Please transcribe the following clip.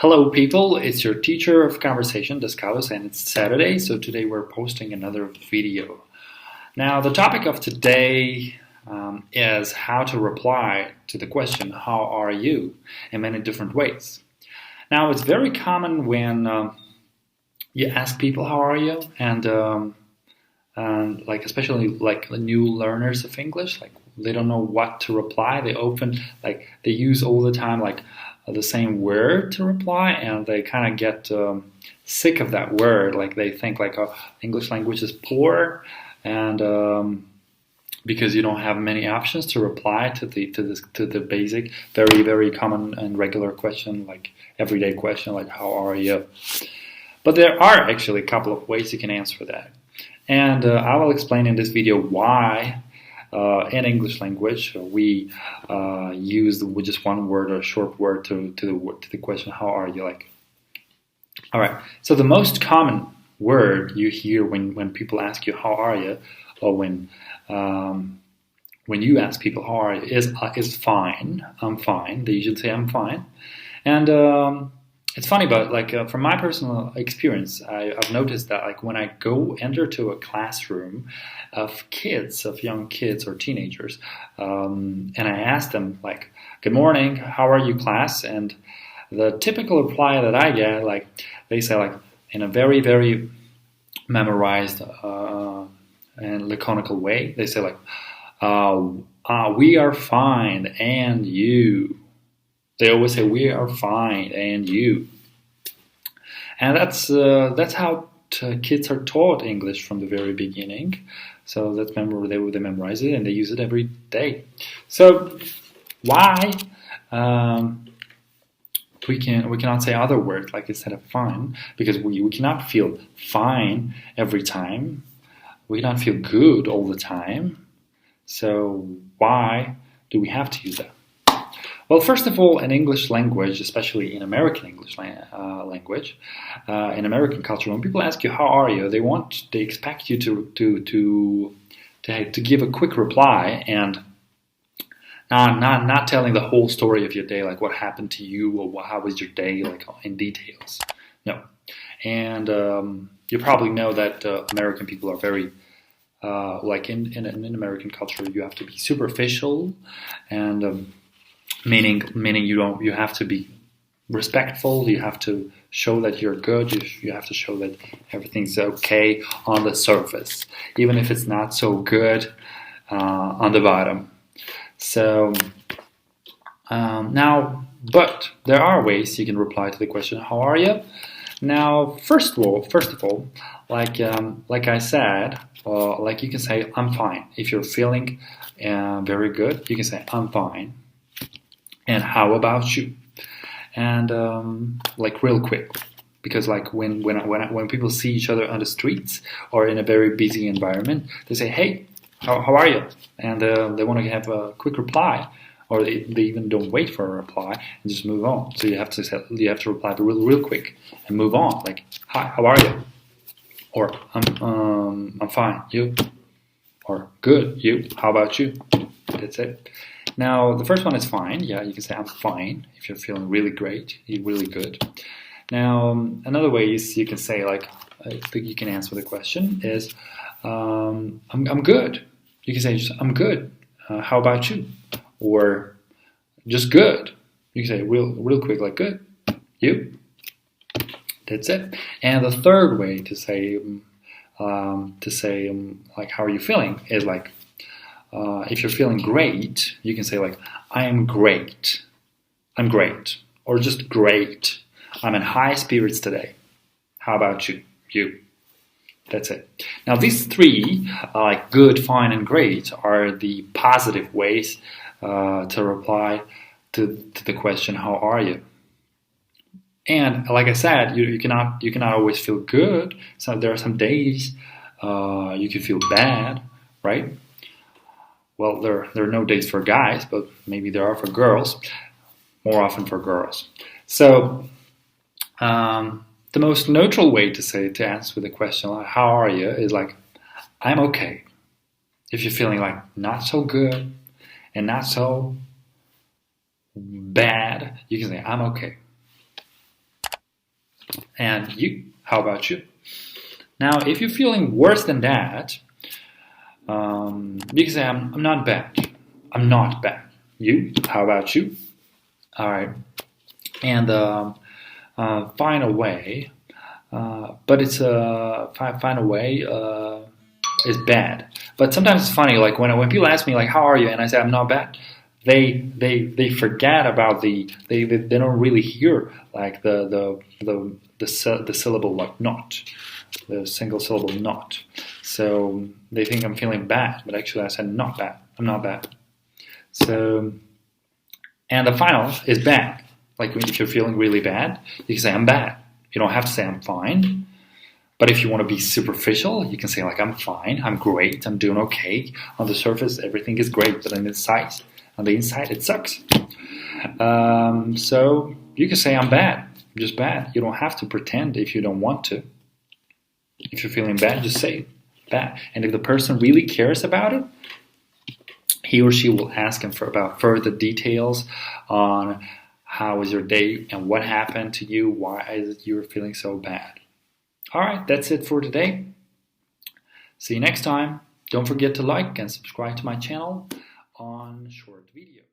Hello people, it's your teacher of conversation, Descalus, and it's Saturday, so today we're posting another video. Now the topic of today is how to reply to the question, how are you, in many different ways. Now it's very common when you ask people how are you, and especially new learners of English, they don't know what to reply. They use all the time the same word to reply, and they kind of get sick of that word. They think English language is poor, and because you don't have many options to reply to the basic, very very common and regular question, everyday question, how are you? But there are actually a couple of ways you can answer that, and I will explain in this video why. In English language, we use just one word or a short word to the question, how are you? All right. So the most common word you hear when people ask you, how are you? Or when you ask people, how are you? Is fine. I'm fine. They usually say, I'm fine. And it's funny, but from my personal experience, I've noticed that when I enter to a classroom of young kids or teenagers, and I ask them good morning, how are you, class? And the typical reply that I get, they say in a very, very memorized and laconical way, they say we are fine, and you. They always say, we are fine, and you. And that's how kids are taught English from the very beginning. So they memorize it, and they use it every day. So why we cannot say other words instead of fine? Because we cannot feel fine every time. We cannot feel good all the time. So why do we have to use that? Well, first of all, in English language, especially in American English language, in American culture, when people ask you how are you, they expect you to give a quick reply and not telling the whole story of your day, what happened to you or how was your day, in details. No, and you probably know that American people are very in American culture, you have to be superficial and. Meaning you have to be respectful, you have to show that you're good, you have to show that everything's okay on the surface, even if it's not so good on the bottom. So but there are ways you can reply to the question, how are you? Now, first of all, like I said, you can say, I'm fine. If you're feeling very good, you can say, I'm fine. And how about you? And real quick, because when people see each other on the streets or in a very busy environment, they say, "Hey, how are you?" And they want to have a quick reply, or they even don't wait for a reply and just move on. So you have to reply real quick and move on. "Hi, how are you?" Or I'm fine. You? Or good. You? How about you? That's it. Now, the first one is fine. Yeah, you can say, I'm fine, if you're feeling really great, really good. Now, another way is you can say, you can answer the question is, I'm good. You can say, I'm good. How about you? Or just good. You can say real quick, good. You? That's it. And the third way to say, how are you feeling is if you're feeling great, you can say I am great. I'm great. Or just great. I'm in high spirits today. How about you? You. That's it. Now these three, good, fine, and great, are the positive ways to reply to the question, how are you? And like I said, you cannot always feel good. So there are some days you can feel bad, right? Well, there are no days for guys, but maybe there are for girls, more often for girls. So the most neutral way to answer the question, how are you, is I'm okay. If you're feeling not so good and not so bad, you can say, I'm okay. And you, how about you? Now, if you're feeling worse than that, you can say, I'm not bad. I'm not bad. You, how about you? All right. And find a way, but it's find a way is bad. But sometimes it's funny, like when people ask me, like, how are you? And I say, I'm not bad. They forget about they don't really hear like the syllable like not, the single syllable not. So they think I'm feeling bad, but actually I said not bad. I'm not bad. So, and the final is bad. Like if you're feeling really bad, you can say I'm bad. You don't have to say I'm fine. But if you want to be superficial, you can say like I'm fine, I'm great, I'm doing okay. On the surface, everything is great, but on the inside, it sucks. So you can say I'm bad, I'm just bad. You don't have to pretend if you don't want to. If you're feeling bad, just say bad. And if the person really cares about it, he or she will ask him about further details on how was your day and what happened to you, why is it you're feeling so bad. Alright, that's it for today. See you next time. Don't forget to like and subscribe to my channel on short videos.